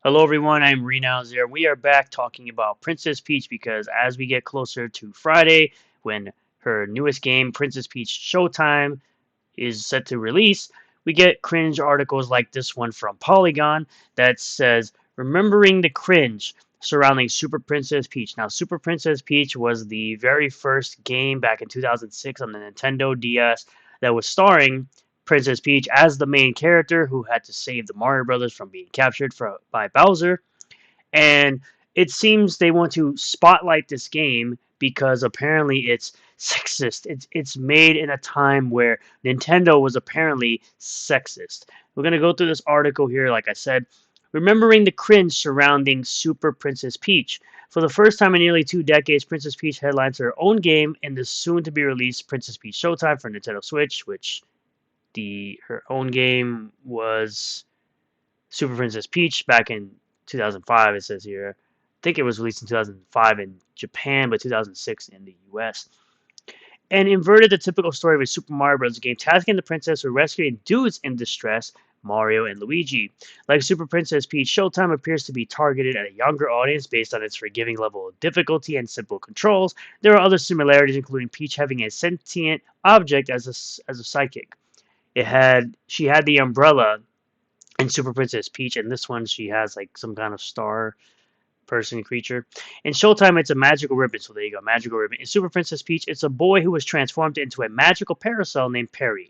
Hello everyone, I'm Renounds here. We are back talking about Princess Peach because as we get closer to Friday, when her newest game, Princess Peach Showtime, is set to release, we get cringe articles like this one from Polygon that says, Remembering the cringe surrounding Super Princess Peach. Now, Super Princess Peach was the very first game back in 2006 on the Nintendo DS that was starring Princess Peach as the main character who had to save the Mario Brothers from being captured by Bowser. And it seems they want to spotlight this game because apparently it's sexist. It's made in a time where Nintendo was apparently sexist. We're gonna go through this article here, like I said, remembering the cringe surrounding Super Princess Peach. For the first time in nearly 2 decades, Princess Peach headlines her own game in the soon-to-be-released Princess Peach Showtime for Nintendo Switch, which her own game was Super Princess Peach back in 2005. It says here. I think it was released in 2005 in Japan, but 2006 in the US. And inverted the typical story of a Super Mario Bros. Game, tasking the princess with rescuing dudes in distress, Mario and Luigi. Like Super Princess Peach, Showtime appears to be targeted at a younger audience based on its forgiving level of difficulty and simple controls. There are other similarities, including Peach having a sentient object as a psychic. She had the umbrella in Super Princess Peach, and this one she has like some kind of star person creature. In Showtime, it's a magical ribbon. So there you go, magical ribbon. In Super Princess Peach, it's a boy who was transformed into a magical parasol named Perry.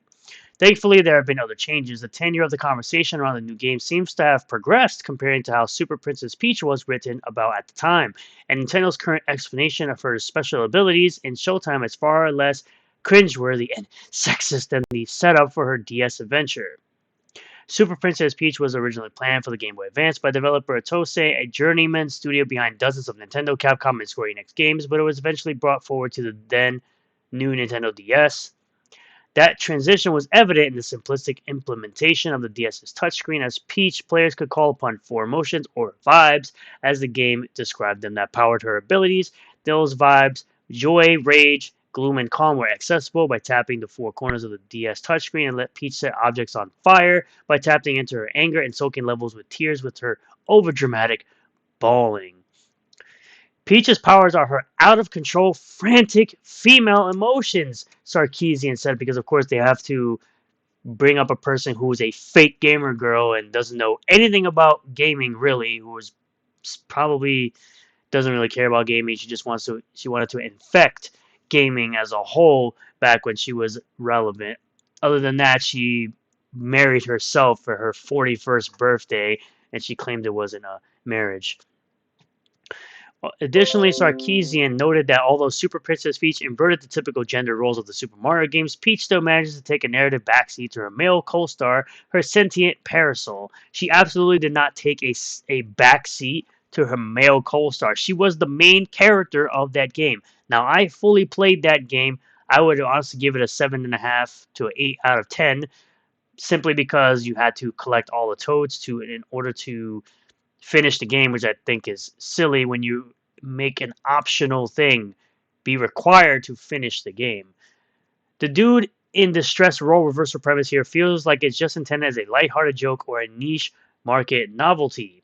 Thankfully, there have been other changes. The tenure of the conversation around the new game seems to have progressed comparing to how Super Princess Peach was written about at the time. And Nintendo's current explanation of her special abilities in Showtime is far less cringeworthy and sexist than the setup for her DS adventure. Super Princess Peach was originally planned for the Game Boy Advance by developer Atose, a journeyman studio behind dozens of Nintendo, Capcom, and Square Enix games, but it was eventually brought forward to the then new Nintendo DS. That transition was evident in the simplistic implementation of the DS's touchscreen, as Peach players could call upon four emotions, or vibes, as the game described them, that powered her abilities. Those vibes, joy, rage, gloom, and calm, were accessible by tapping the four corners of the DS touchscreen and let Peach set objects on fire by tapping into her anger and soaking levels with tears with her overdramatic bawling. Peach's powers are her out of control, frantic female emotions, Sarkeesian said, because of course they have to bring up a person who is a fake gamer girl and doesn't know anything about gaming really, who is probably doesn't really care about gaming. She wanted to infect gaming as a whole back when she was relevant. Other than that, she married herself for her 41st birthday and she claimed it wasn't a marriage. Additionally, Sarkeesian noted that although Super Princess Peach inverted the typical gender roles of the Super Mario games, Peach still manages to take a narrative backseat to her male co-star, her sentient Parasol. She absolutely did not take a backseat to her male co-star. She was the main character of that game. Now, I fully played that game. I would honestly give it a 7.5 to an 8 out of 10, simply because you had to collect all the toads in order to finish the game, which I think is silly when you make an optional thing be required to finish the game. The dude in distress role reversal premise here feels like it's just intended as a lighthearted joke or a niche market novelty.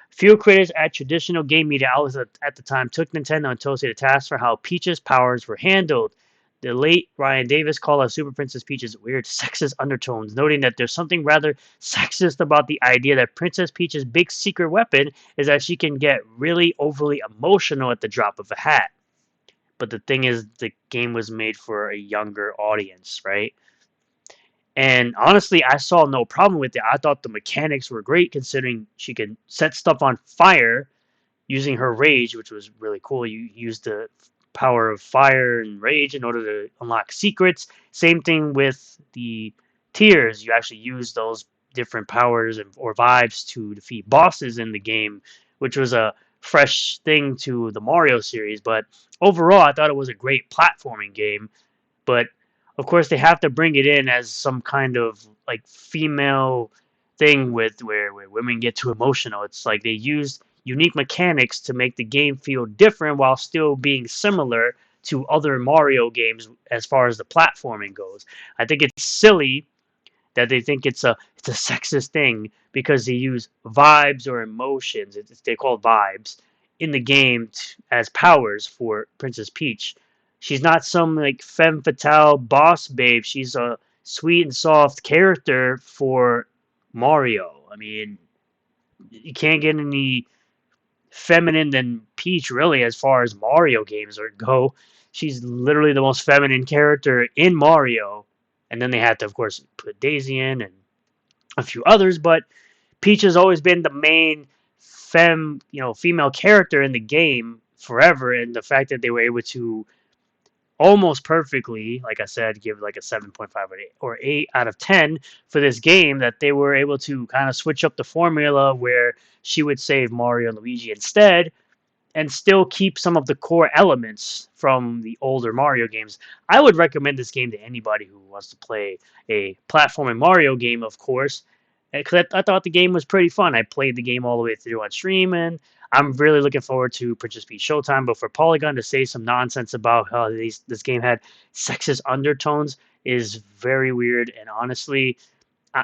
Few critics at traditional game media outlets at the time took Nintendo and Toasty to task for how Peach's powers were handled. The late Ryan Davis called out Super Princess Peach's weird sexist undertones, noting that there's something rather sexist about the idea that Princess Peach's big secret weapon is that she can get really overly emotional at the drop of a hat. But the thing is, the game was made for a younger audience, right? And honestly, I saw no problem with it. I thought the mechanics were great considering she could set stuff on fire using her rage, which was really cool. You use the power of fire and rage in order to unlock secrets. Same thing with the tears. You actually use those different powers or vibes to defeat bosses in the game, which was a fresh thing to the Mario series. But overall, I thought it was a great platforming game. But of course, they have to bring it in as some kind of like female thing with where women get too emotional. It's like they used unique mechanics to make the game feel different while still being similar to other Mario games as far as the platforming goes. I think it's silly that they think it's a sexist thing because they use vibes or emotions. They're called vibes in the game as powers for Princess Peach. She's not some like femme fatale boss babe. She's a sweet and soft character for Mario. I mean, you can't get any feminine than Peach, really, as far as Mario games go. She's literally the most feminine character in Mario. And then they had to, of course, put Daisy in and a few others, but Peach has always been the main female character in the game forever. And the fact that they were able to almost perfectly, like I said, give like a 7.5 or 8 out of 10 for this game, that they were able to kind of switch up the formula where she would save Mario and Luigi instead and still keep some of the core elements from the older Mario games. I would recommend this game to anybody who wants to play a platforming Mario game, of course, because I thought the game was pretty fun. I played the game all the way through on stream, and I'm really looking forward to Princess Peach Showtime. But for Polygon to say some nonsense about how this game had sexist undertones is very weird, and honestly,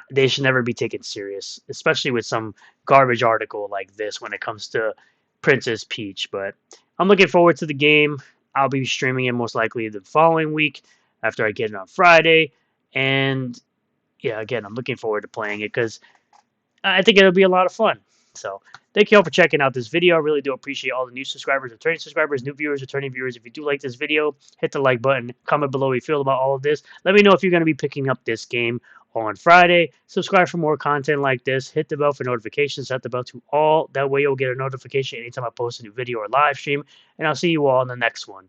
they should never be taken serious, especially with some garbage article like this when it comes to Princess Peach. But I'm looking forward to the game. I'll be streaming it most likely the following week after I get it on Friday. And yeah, again, I'm looking forward to playing it because I think it'll be a lot of fun. So thank you all for checking out this video. I really do appreciate all the new subscribers, returning subscribers, new viewers, returning viewers. If you do like this video, hit the like button. Comment below how you feel about all of this. Let me know if you're going to be picking up this game on Friday. Subscribe for more content like this. Hit the bell for notifications. Set the bell to all. That way you'll get a notification anytime I post a new video or live stream. And I'll see you all in the next one.